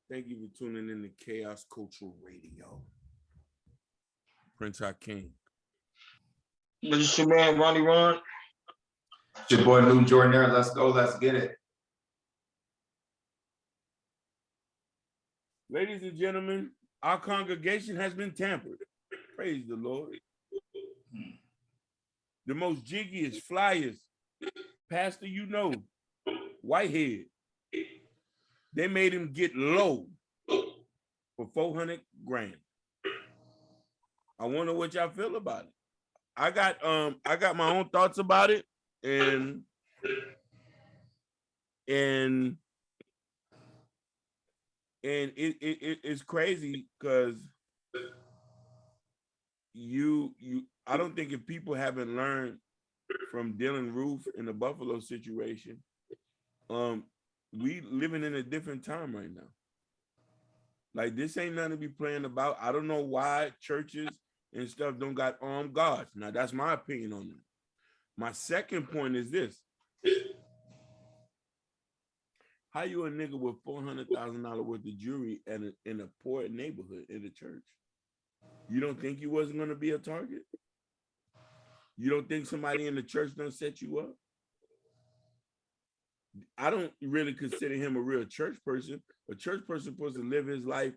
Thank you for tuning in to Chaos Cultural Radio. Prince Hakeem. This is your man, Ronnie Ron. It's your boy, New Jordan. Let's go. Let's get it. Ladies and gentlemen, our congregation has been tampered. Praise the Lord. The most jiggiest, flyest pastor you know, Whitehead. They made him get low for 400 grand. I wonder what y'all feel about it. I got my own thoughts about it, and it's crazy because I don't think if people haven't learned from Dylan Roof in the Buffalo situation, we living in a different time right now. Like, this ain't nothing to be playing about. I don't know why churches and stuff don't got armed guards. Now, that's my opinion on that. My second point is this. How you a nigga with $400,000 worth of jewelry in a poor neighborhood in the church? You don't think you wasn't going to be a target? You don't think somebody in the church done set you up? I don't really consider him a real church person. A church person supposed to live his life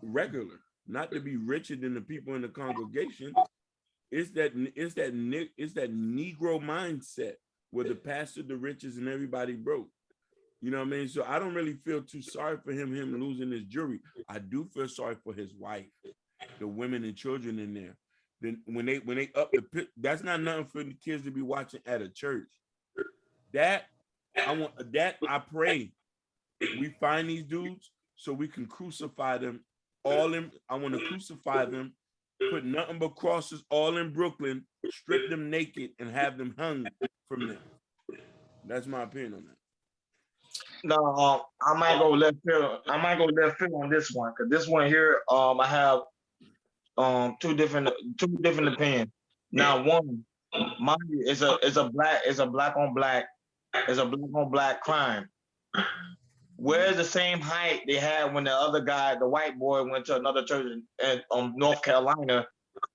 regular, not to be richer than the people in the congregation. It's that Negro mindset where the pastor the richest and everybody broke. You know what I mean? So I don't really feel too sorry for him losing his jewelry. I do feel sorry for his wife, the women and children in there. Then when they up the pit, that's not nothing for the kids to be watching at a church. I pray we find these dudes so we can crucify them all in. I want to crucify them, put nothing but crosses all in Brooklyn, strip them naked, and have them hung from them. That's my opinion on that. No, I might go left field. I might go left field on this one because this one here, I have two different opinions. Now, one, mine is a black on black crime. Where's the same height they had when the other guy, the white boy, went to another church in North Carolina,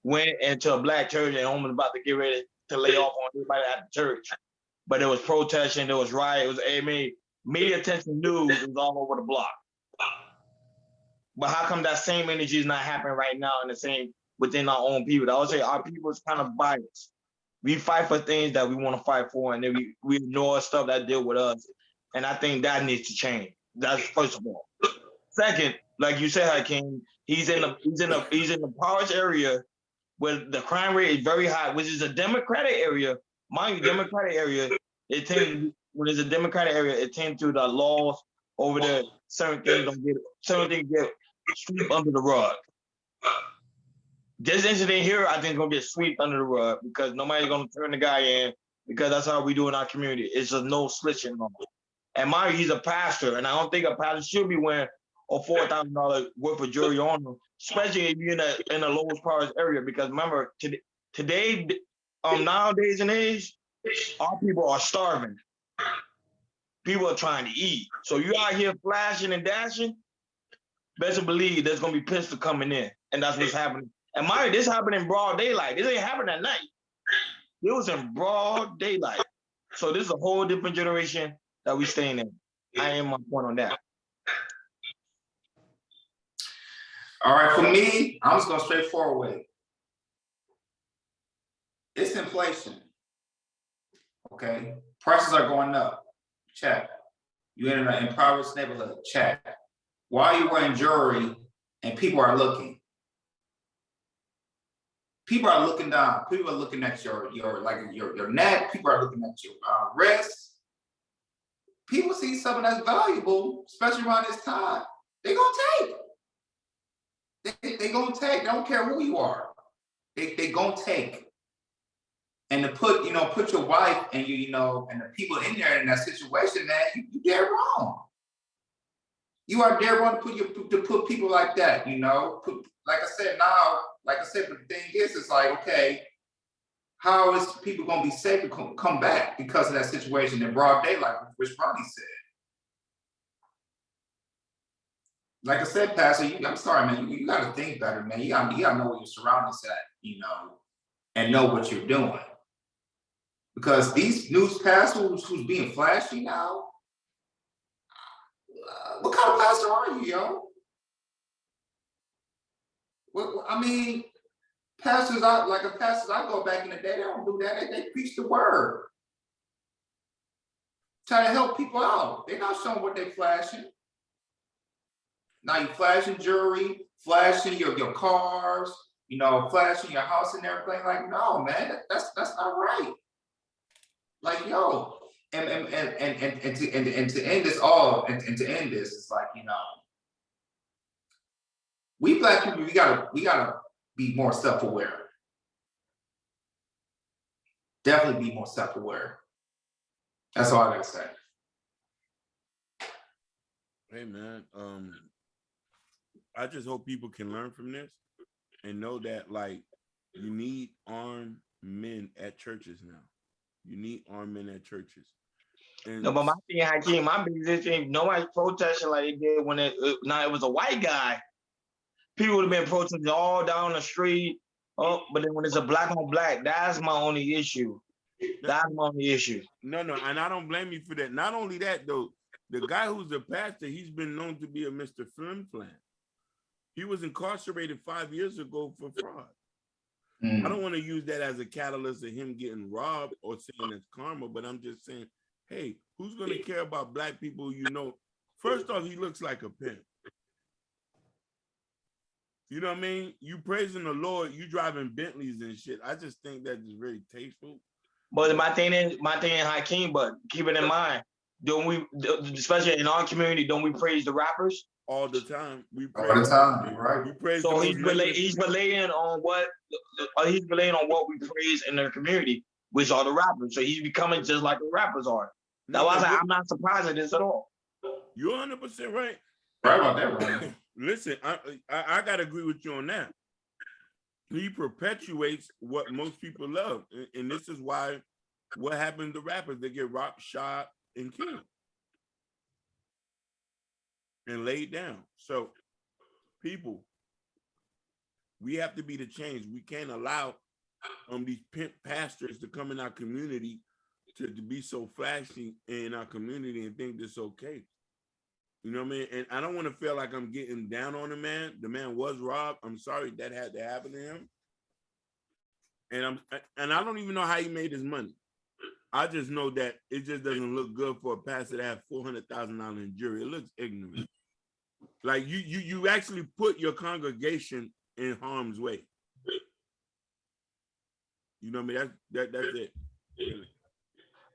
went into a black church and almost about to get ready to lay off on everybody at the church. But there was protesting, there was riot, it was media attention news, it was all over the block. But how come that same energy is not happening right now in the same within our own people? I would say our people is kind of biased. We fight for things that we want to fight for, and then we ignore stuff that deal with us. And I think that needs to change. That's first of all. Second, like you said, Hakeem, he's in the poorest area where the crime rate is very high, which is a Democratic area. Mind you, Democratic area, when it's a Democratic area, it tends to the laws over there. Certain things get swept under the rug. This incident here, I think, is gonna get swept under the rug because nobody's gonna turn the guy in because that's how we do in our community. It's just no snitching on him. And mind you, he's a pastor, and I don't think a pastor should be wearing a $4,000 worth of jewelry on him, especially if you're in the lowest poorest area. Because remember, today, nowadays and age, our people are starving. People are trying to eat. So you out here flashing and dashing, better believe there's gonna be pistol coming in, and that's what's happening. And mind you, this happened in broad daylight. This ain't happening at night. It was in broad daylight. So this is a whole different generation that we staying in. I am my point on that. All right, for me, I'm just going straightforward way. It's inflation. Okay, prices are going up. Check. You're in an impoverished neighborhood. Check. Why are you wearing jewelry and people are looking? People are looking down. People are looking at your neck. People are looking at your wrist. People see something that's valuable, especially around this time. They're gonna take. They gonna take. They don't care who you are. They gonna take. And to put your wife and and the people in there in that situation, man, you dead wrong. You are dead wrong to put people like that. Like I said, but the thing is, it's like, okay, how is people gonna be safe to come back because of that situation in broad daylight, which Ronnie said? like I said, Pastor, I'm sorry, man. You got to think better, man. You got to know where your surroundings at, and know what you're doing. Because these news pastors who's being flashy now, what kind of pastor are you, yo? I mean, pastors, pastors I go back in the day, they don't do that. They preach the word. Try to help people out. They're not showing what they're flashing. Now you flashing jewelry, flashing your cars, flashing your house and everything. Like, no, man, that's not right. Like, yo, and to end this all, and to end this, it's like, we Black people, we gotta be more self-aware. Definitely be more self-aware. That's all I gotta say. Hey man, I just hope people can learn from this and know that, like, you need armed men at churches now. You need armed men at churches. And no, but my thing, Hakeem, my biggest thing, nobody's protesting like they did when it was a white guy. People would have been protesting all down the street. Oh, but then when it's a black on black, that's my only issue. That's my only issue. No, and I don't blame you for that. Not only that, though, the guy who's the pastor, he's been known to be a Mr. Flim Flam. He was incarcerated 5 years ago for fraud. I don't want to use that as a catalyst of him getting robbed or saying it's karma, but I'm just saying, hey, who's going to care about Black people? First off, he looks like a pimp. You know what I mean? You praising the Lord, you driving Bentleys and shit. I just think that is very tasteful. But my thing is Hakeem, but keep it in mind, don't we, especially in our community, don't we praise the rappers? All the time. We praise all the time, you're right. We praise so he's relaying on what we praise in the community, which are the rappers. So he's becoming just like the rappers are. That's why I said I'm not surprised at this at all. You're 100% right. Right about that, right? Listen, I gotta agree with you on that. He perpetuates what most people love, and this is why what happens to rappers, they get robbed, shot, and killed, and laid down. So, people, we have to be the change. We can't allow these pimp pastors to come in our community to be so flashy in our community and think this okay. You know what I mean? And I don't want to feel like I'm getting down on the man. The man was robbed. I'm sorry that had to happen to him. And I don't even know how he made his money. I just know that it just doesn't look good for a pastor to have $400,000 in jury. It looks ignorant. Like you actually put your congregation in harm's way. You know what I mean? That's it. Really.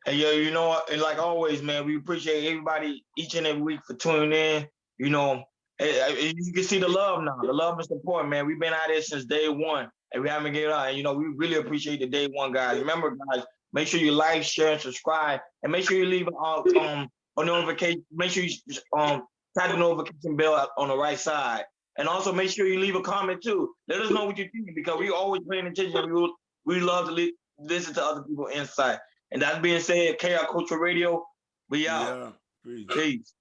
And you know what? And like always, man, we appreciate everybody each and every week for tuning in. You can see the love now. The love and support, man. We've been out there since day one, and we haven't given up. And we really appreciate the day one, guys. Remember, guys, make sure you like, share, and subscribe, and make sure you leave a notification. Make sure you tap the notification bell on the right side, and also make sure you leave a comment too. Let us know what you think, because we always paying attention. We love to listen to other people's insight. And that being said, KR Culture Radio, we out. Yeah, Peace.